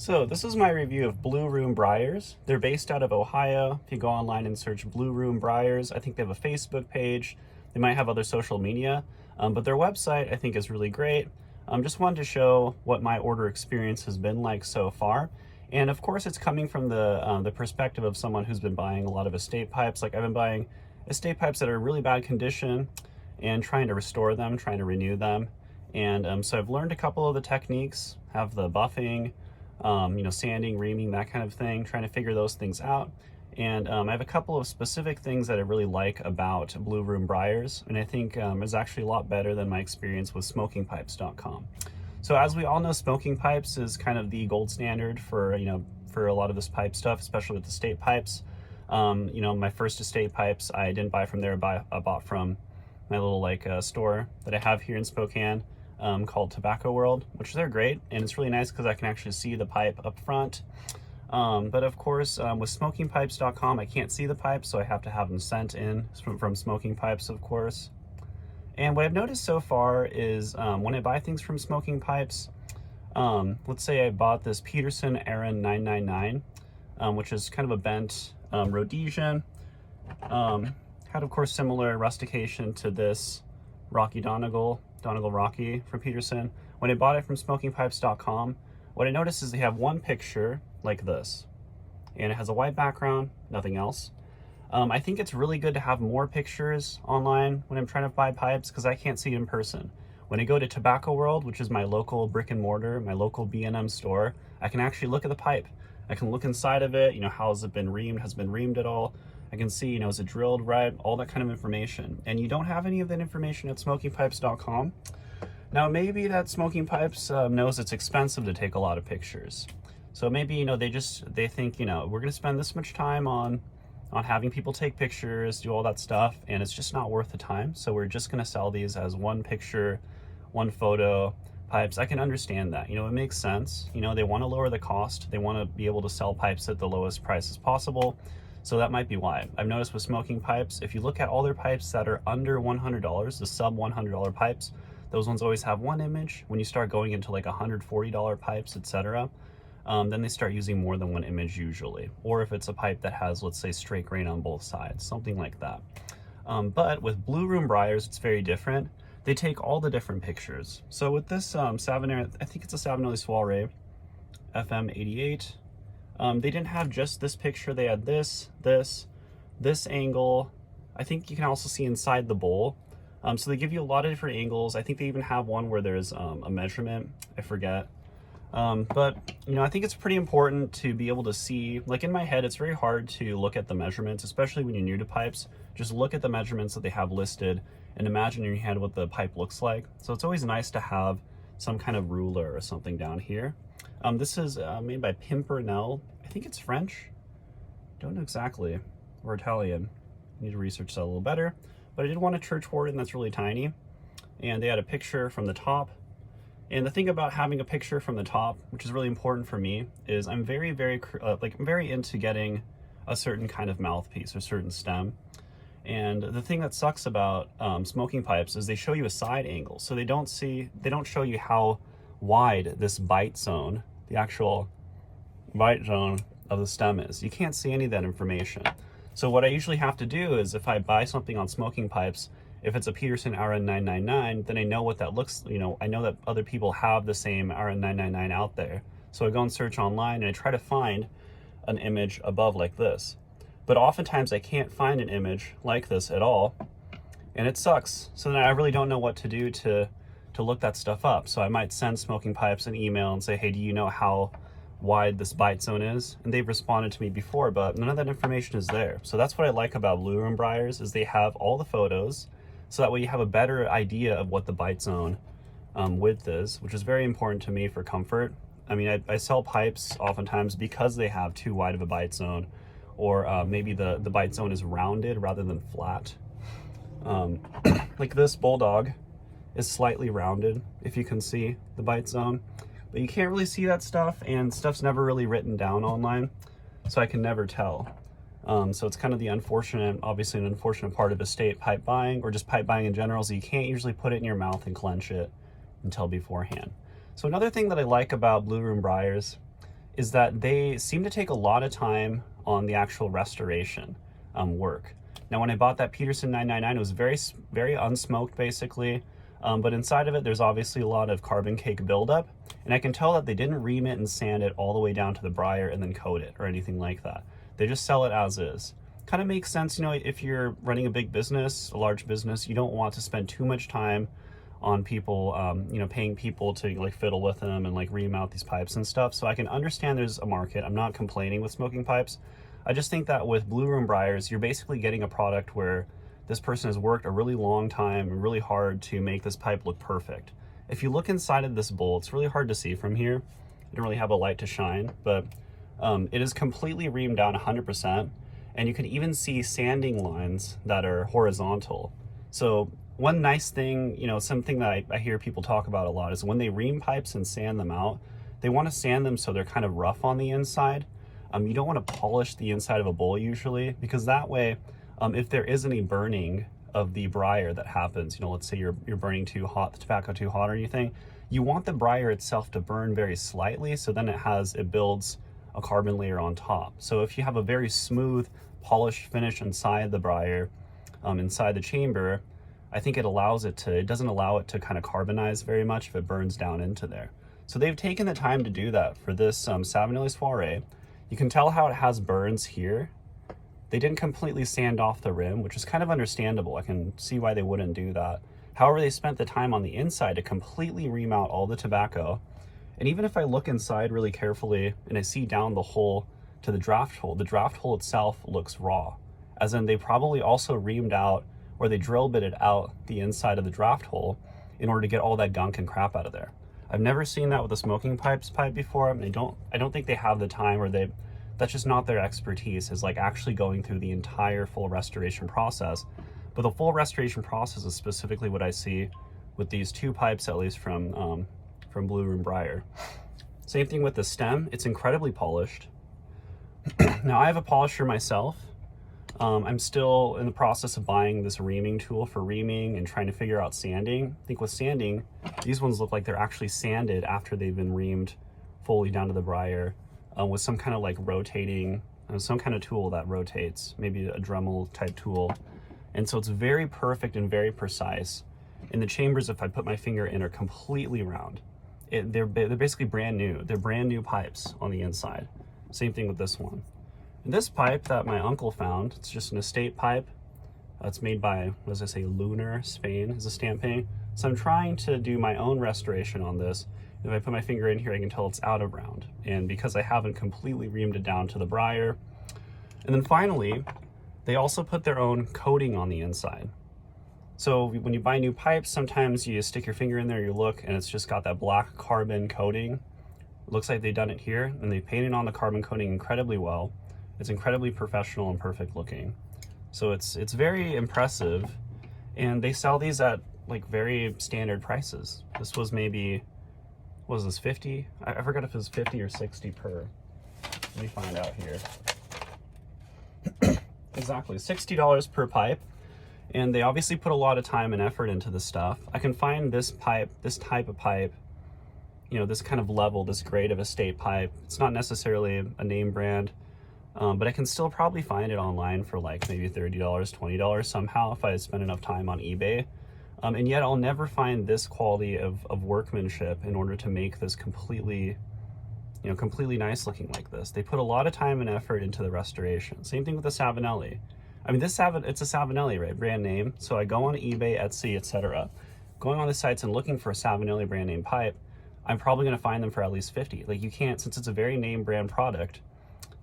So this is my review of Blue Room Briars. They're based out of Ohio. If you go online and search Blue Room Briars, I think they have a Facebook page. They might have other social media, but their website I think is really great. Just wanted to show what my order experience has been like so far. And of course it's coming from the perspective of someone who's been buying a lot of estate pipes. Like I've been buying estate pipes that are in really bad condition and trying to restore them, trying to renew them. And so I've learned a couple of the techniques, have the buffing, sanding, reaming, that kind of thing, trying to figure those things out. And I have a couple of specific things that I really like about Blue Room Briars, and I think is actually a lot better than my experience with SmokingPipes.com. So as we all know, Smoking Pipes is kind of the gold standard for, for a lot of this pipe stuff, especially with estate pipes. My first estate pipes, I didn't buy from there, I bought from my little store that I have here in Spokane. Called Tobacco World, which they're great, and it's really nice because I can actually see the pipe up front. But of course, with SmokingPipes.com, I can't see the pipes, so I have to have them sent in from Smoking Pipes, of course. And what I've noticed so far is when I buy things from Smoking Pipes, let's say I bought this Peterson Aaron 999, which is kind of a bent Rhodesian. Had, of course, similar rustication to this Rocky Donegal Rocky from Peterson. When I bought it from SmokingPipes.com, what I noticed is they have one picture like this, and it has a white background, nothing else. I think it's really good to have more pictures online when I'm trying to buy pipes because I can't see it in person. When I go to Tobacco World, which is my local brick and mortar, my local B&M store, I can actually look at the pipe. I can look inside of it, how has it been reamed, has it been reamed at all? I can see, is it drilled right? All that kind of information. And you don't have any of that information at SmokingPipes.com. Now, maybe that Smoking Pipes knows it's expensive to take a lot of pictures. So maybe, they think, we're gonna spend this much time on having people take pictures, do all that stuff, and it's just not worth the time. So we're just gonna sell these as one picture, one photo pipes. I can understand that, it makes sense. They wanna lower the cost. They wanna be able to sell pipes at the lowest price as possible. So that might be why. I've noticed with Smoking Pipes, if you look at all their pipes that are under $100, the sub $100 pipes, those ones always have one image. When you start going into like $140 pipes, etc., then they start using more than one image usually. Or if it's a pipe that has, let's say, straight grain on both sides, something like that. But with Blue Room Briars, it's very different. They take all the different pictures. So with this Savenary, I think it's a Savenary Soiree FM88. They didn't have just this picture. They had this angle. I think you can also see inside the bowl. So they give you a lot of different angles. I think they even have one where there's a measurement. I forget. But I think it's pretty important to be able to see, like in my head, it's very hard to look at the measurements, especially when you're new to pipes. Just look at the measurements that they have listed and imagine in your head what the pipe looks like. So it's always nice to have some kind of ruler or something down here. This is made by Pimpernel. I think it's French. Don't know exactly. Or Italian. Need to research that a little better. But I did want a church warden that's really tiny. And they had a picture from the top. And the thing about having a picture from the top, which is really important for me, is I'm very into getting a certain kind of mouthpiece or certain stem. And the thing that sucks about Smoking Pipes is they show you a side angle. So they don't show you how wide this bite zone, the actual bite zone of the stem is. You can't see any of that information. So what I usually have to do is if I buy something on Smoking Pipes, if it's a Peterson RN999, then I know what that looks, I know that other people have the same RN999 out there. So I go and search online and I try to find an image above like this. But oftentimes I can't find an image like this at all, and it sucks. So then I really don't know what to do to look that stuff up. So I might send Smoking Pipes an email and say, hey, do you know how wide this bite zone is? And they've responded to me before, but none of that information is there. So that's what I like about Blue Room Briars, is they have all the photos, so that way you have a better idea of what the bite zone width is, which is very important to me for comfort. I mean, I sell pipes oftentimes because they have too wide of a bite zone, or maybe the bite zone is rounded rather than flat. Like this Bulldog is slightly rounded, if you can see the bite zone. But you can't really see that stuff, and stuff's never really written down online, so I can never tell. So it's kind of obviously an unfortunate part of estate pipe buying, or just pipe buying in general, so you can't usually put it in your mouth and clench it until beforehand. So another thing that I like about Blue Room Briars is that they seem to take a lot of time on the actual restoration work. Now, when I bought that Peterson 999, it was very unsmoked basically, but inside of it, there's obviously a lot of carbon cake buildup, and I can tell that they didn't ream it and sand it all the way down to the briar and then coat it or anything like that. They just sell it as is. Kind of makes sense, you know, if you're running a big business, a large business, you don't want to spend too much time on people, you know, paying people to like fiddle with them and like ream out these pipes and stuff. So I can understand there's a market. I'm not complaining with smoking pipes. I just think that with Blue Room Briars, you're basically getting a product where this person has worked a really long time and really hard to make this pipe look perfect. If you look inside of this bowl, it's really hard to see from here. I don't really have a light to shine, but it is completely reamed down 100%. And you can even see sanding lines that are horizontal. So one nice thing, you know, something that I hear people talk about a lot is when they ream pipes and sand them out, they want to sand them so they're kind of rough on the inside. You don't want to polish the inside of a bowl usually, because that way, if there is any burning of the briar that happens, you know, let's say you're burning too hot, the tobacco too hot or anything, you want the briar itself to burn very slightly, so then it builds a carbon layer on top. So if you have a very smooth, polished finish inside the briar, inside the chamber, I think it doesn't allow it to kind of carbonize very much if it burns down into there. So they've taken the time to do that for this Savinelli Soiree. You can tell how it has burns here. They didn't completely sand off the rim, which is kind of understandable. I can see why they wouldn't do that. However, they spent the time on the inside to completely ream out all the tobacco. And even if I look inside really carefully and I see down the hole to the draft hole itself looks raw. As in they probably also reamed out, or they drill bitted out the inside of the draft hole in order to get all that gunk and crap out of there. I've never seen that with a SmokingPipes pipe before. I don't think they have the time, or that's just not their expertise, is like actually going through the entire full restoration process. But the full restoration process is specifically what I see with these two pipes, at least from Blue Room Briar. Same thing with the stem. It's incredibly polished. Now I have a polisher myself. I'm still in the process of buying this reaming tool for reaming and trying to figure out sanding. I think with sanding, these ones look like they're actually sanded after they've been reamed fully down to the briar with some kind of like rotating, some kind of tool that rotates, maybe a Dremel type tool. And so it's very perfect and very precise. And the chambers, if I put my finger in, are completely round. They're basically brand new. They're brand new pipes on the inside. Same thing with this one. And this pipe that my uncle found, it's just an estate pipe. It's made by, what does it say, Lunar, Spain is a stamping. So I'm trying to do my own restoration on this. If I put my finger in here, I can tell it's out of round. And because I haven't completely reamed it down to the briar. And then finally, they also put their own coating on the inside. So when you buy new pipes, sometimes you stick your finger in there, you look, and it's just got that black carbon coating. It looks like they've done it here, and they painted on the carbon coating incredibly well. It's incredibly professional and perfect looking. So it's very impressive, and they sell these at like very standard prices. This was maybe, what was this, 50? I forgot if it was 50 or 60 per. Let me find out here. Exactly, $60 per pipe. And they obviously put a lot of time and effort into this stuff. I can find this type of pipe, you know, this kind of level, this grade of estate pipe. It's not necessarily a name brand, but I can still probably find it online for like maybe $30, $20 somehow if I spend enough time on eBay. And yet I'll never find this quality of workmanship in order to make this completely nice looking like this. They put a lot of time and effort into the restoration. Same thing with the Savinelli. I mean, it's a Savinelli, right? Brand name. So I go on eBay, Etsy, etc. Going on the sites and looking for a Savinelli brand name pipe, I'm probably going to find them for at least 50. Like you can't, since it's a very name brand product,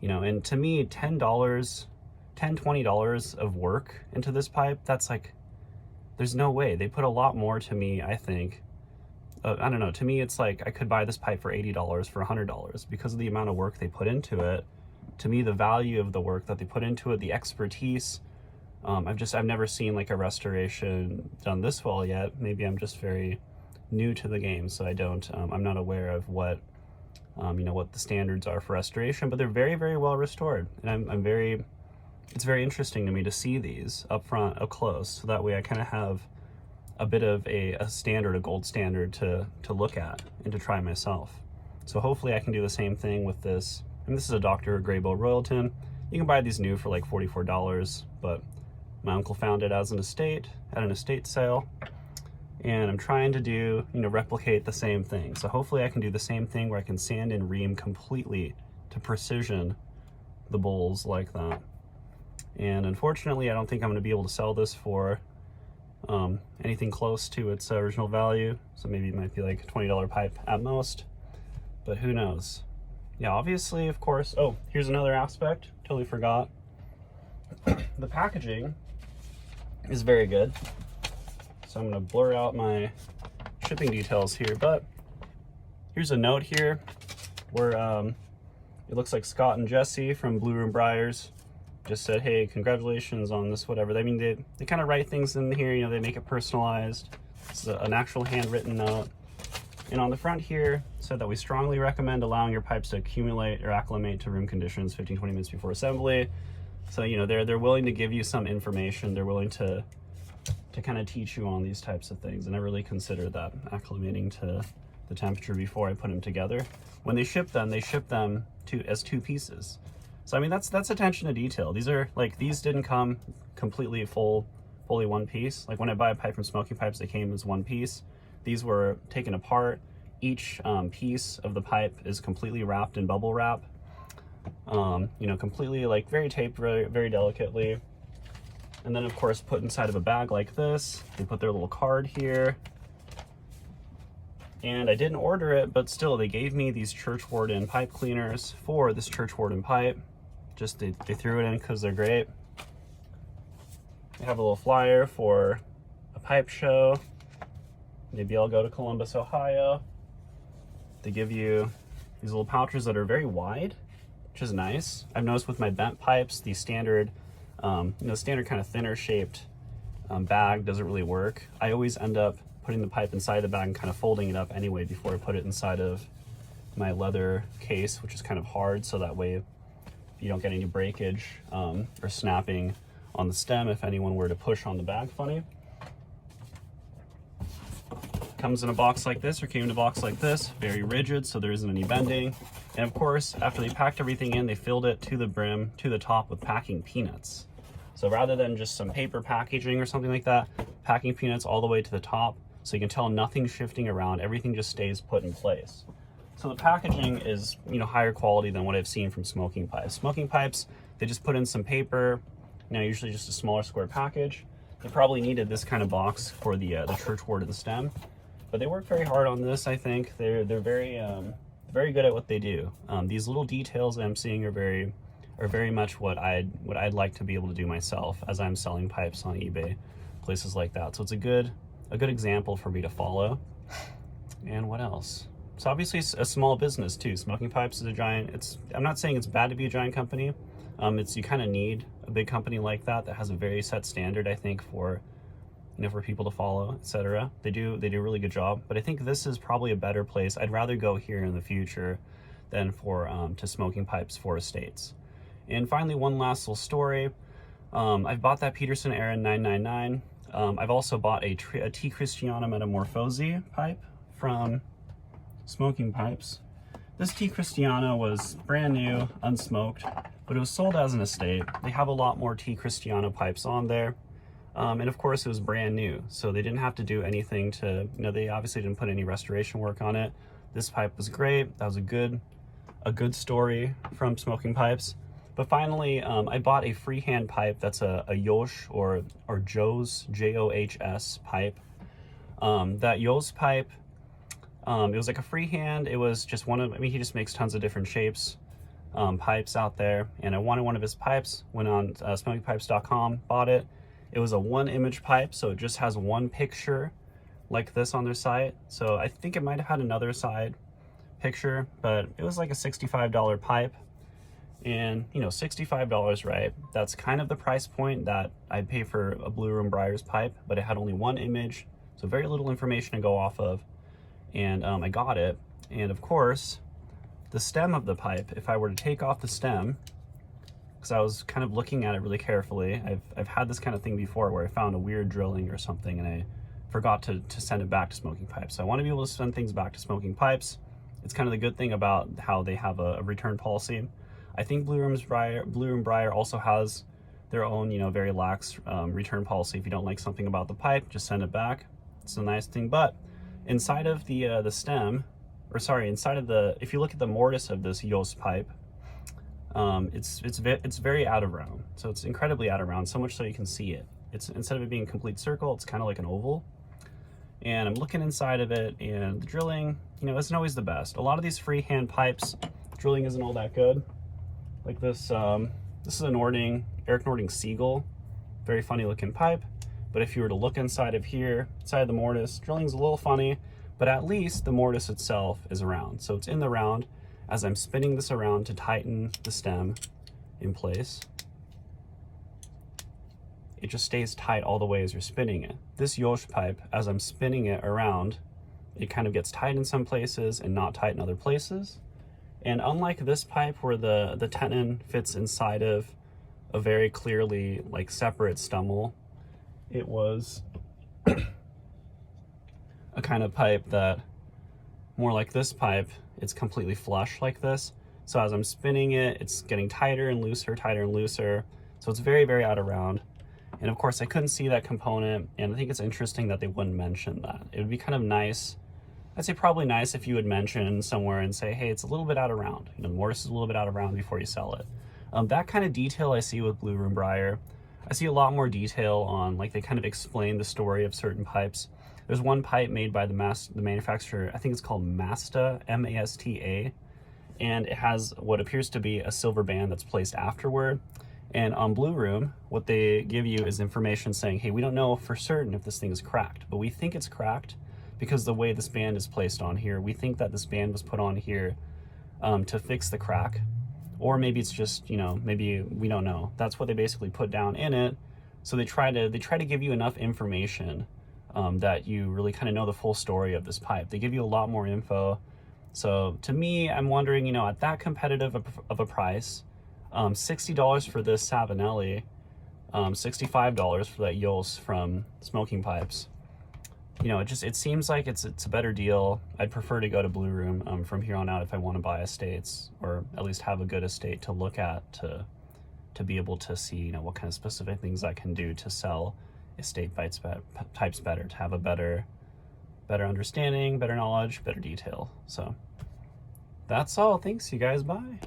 you know, and to me, $20 of work into this pipe, that's like, there's no way. They put a lot more to me, I think. I don't know, to me, it's like I could buy this pipe for $80 for $100 because of the amount of work they put into it. To me, the value of the work that they put into it, the expertise, I've never seen like a restoration done this well yet. Maybe I'm just very new to the game, so I'm not aware of what, what the standards are for restoration, but they're very, very well restored. And it's very interesting to me to see these up front, up close, so that way I kind of have a bit of a standard, a gold standard to look at and to try myself. So hopefully I can do the same thing with this. And this is a Dr. Graybill Royalton. You can buy these new for like $44, but my uncle found it as an estate, at an estate sale. And I'm trying to do, replicate the same thing. So hopefully I can do the same thing where I can sand and ream completely to precision the bowls like that. And unfortunately, I don't think I'm gonna be able to sell this for anything close to its original value. So maybe it might be like a $20 pipe at most, but who knows? Yeah, obviously, of course. Oh, here's another aspect, totally forgot. The packaging is very good. So I'm gonna blur out my shipping details here, but here's a note here where it looks like Scott and Jesse from Blue Room Briars just said, hey, congratulations on this, whatever. I mean, they kind of write things in here, they make it personalized. This is an actual handwritten note. And on the front here, said that we strongly recommend allowing your pipes to accumulate or acclimate to room conditions 15-20 minutes before assembly. So, they're willing to give you some information. They're willing to kind of teach you on these types of things. And I really consider that, acclimating to the temperature before I put them together. When they ship them as two pieces. So I mean, that's attention to detail. These didn't come completely fully one piece. Like when I buy a pipe from Smoking Pipes, they came as one piece. These were taken apart. Each piece of the pipe is completely wrapped in bubble wrap. Completely very taped, very, very delicately. And then of course put inside of a bag like this. They put their little card here. And I didn't order it, but still they gave me these church warden pipe cleaners for this church warden pipe. Just they threw it in because they're great. They have a little flyer for a pipe show. Maybe I'll go to Columbus, Ohio. They give you these little pouches that are very wide, which is nice. I've noticed with my bent pipes, the standard, standard kind of thinner shaped bag doesn't really work. I always end up putting the pipe inside the bag and kind of folding it up anyway before I put it inside of my leather case, which is kind of hard, so that way you don't get any breakage or snapping on the stem if anyone were to push on the bag funny. Comes in a box like this, or came in a box like this, very rigid, so there isn't any bending. And of course, after they packed everything in, they filled it to the brim, to the top with packing peanuts. So rather than just some paper packaging or something like that, packing peanuts all the way to the top, so you can tell nothing's shifting around, everything just stays put in place. So the packaging is, higher quality than what I've seen from Smoking Pipes. Smoking Pipes, they just put in some paper, usually just a smaller square package. They probably needed this kind of box for the church warden stem, but they work very hard on this. I think they're very very good at what they do. These little details that I'm seeing are very much what I'd like to be able to do myself as I'm selling pipes on eBay, places like that. So it's a good example for me to follow. And what else? So obviously it's a small business too. Smoking Pipes is a giant. I'm not saying it's bad to be a giant company. You kind of need a big company like that has a very set standard, I think, for for people to follow, etc. They do a really good job, but I think this is probably a better place. I'd rather go here in the future than to Smoking Pipes for estates. And finally, one last little story. I've bought that Peterson Aaron 999. I've also bought a T. Christiana Metamorphosi pipe from Smoking Pipes. This T. Christiana was brand new, unsmoked, but it was sold as an estate. They have a lot more T. Christiana pipes on there. And of course it was brand new, so they didn't have to do anything to, they obviously didn't put any restoration work on it. This pipe was great. That was a good story from Smoking Pipes. But finally, I bought a freehand pipe that's a Yosh or Joe's, Johs pipe. That Yo's pipe, it was like a freehand. It was just he just makes tons of different shapes, pipes out there. And I wanted one of his pipes, went on SmokingPipes.com, bought it. It was a 1-image pipe, so it just has one picture like this on their site. So I think it might have had another side picture, but it was like a $65 pipe. And $65, right? That's kind of the price point that I'd pay for a Blue Room Briars pipe, but it had only one image, so very little information to go off of. And I got it. And of course, the stem of the pipe, if I were to take off the stem, because I was kind of looking at it really carefully. I've had this kind of thing before where I found a weird drilling or something and I forgot to send it back to Smoking Pipes. So I want to be able to send things back to Smoking Pipes. It's kind of the good thing about how they have a return policy. I think Blue Room Briar also has their own, you know, very lax return policy. If you don't like something about the pipe, just send it back. It's a nice thing. But inside of the stem, or sorry, inside of the, if you look at the mortise of this Yost pipe, it's very out of round. So it's incredibly out of round, so much so you can see it. It's, instead of it being a complete circle, it's kind of like an oval. And I'm looking inside of it, and the drilling, you know, isn't always the best. A lot of these freehand pipes, drilling isn't all that good. Like this, this is an Eric Nording Seagull, very funny looking pipe. But if you were to look inside of here, inside the mortise, drilling's a little funny, but at least the mortise itself is round. So it's in the round. As I'm spinning this around to tighten the stem in place, it just stays tight all the way as you're spinning it. This Yost pipe, as I'm spinning it around, it kind of gets tight in some places and not tight in other places. And unlike this pipe where the tenon fits inside of a very clearly like separate stummel, it was a kind of pipe that, more like this pipe, it's completely flush like this. So as I'm spinning it, it's getting tighter and looser, tighter and looser. So it's very, very out of round. And of course I couldn't see that component, and I think it's interesting that they wouldn't mention that. It would be kind of nice, I'd say probably nice if you would mention somewhere and say, hey, it's a little bit out of round. You know, the mortise is a little bit out of round before you sell it. That kind of detail I see with Blue Room Briar. I see a lot more detail on, like, they kind of explain the story of certain pipes. There's one pipe made by the manufacturer, I think it's called Masta, M-A-S-T-A, and it has what appears to be a silver band that's placed afterward. And on Blue Room, what they give you is information saying, hey, we don't know for certain if this thing is cracked, but we think it's cracked because the way this band is placed on here. We think that this band was put on here to fix the crack, or maybe it's just, you know, maybe we don't know. That's what they basically put down in it. So they try to give you enough information that you really kind of know the full story of this pipe. They give you a lot more info. So to me, I'm wondering, you know, at that competitive of a price, $60 for this Savinelli, $65 for that Yost from SmokingPipes. You know, it seems like it's a better deal. I'd prefer to go to Blue Room from here on out if I want to buy estates, or at least have a good estate to look at to be able to see, you know, what kind of specific things I can do to sell estate types better, to have a better understanding, better knowledge, better detail. So that's all. Thanks, you guys. Bye.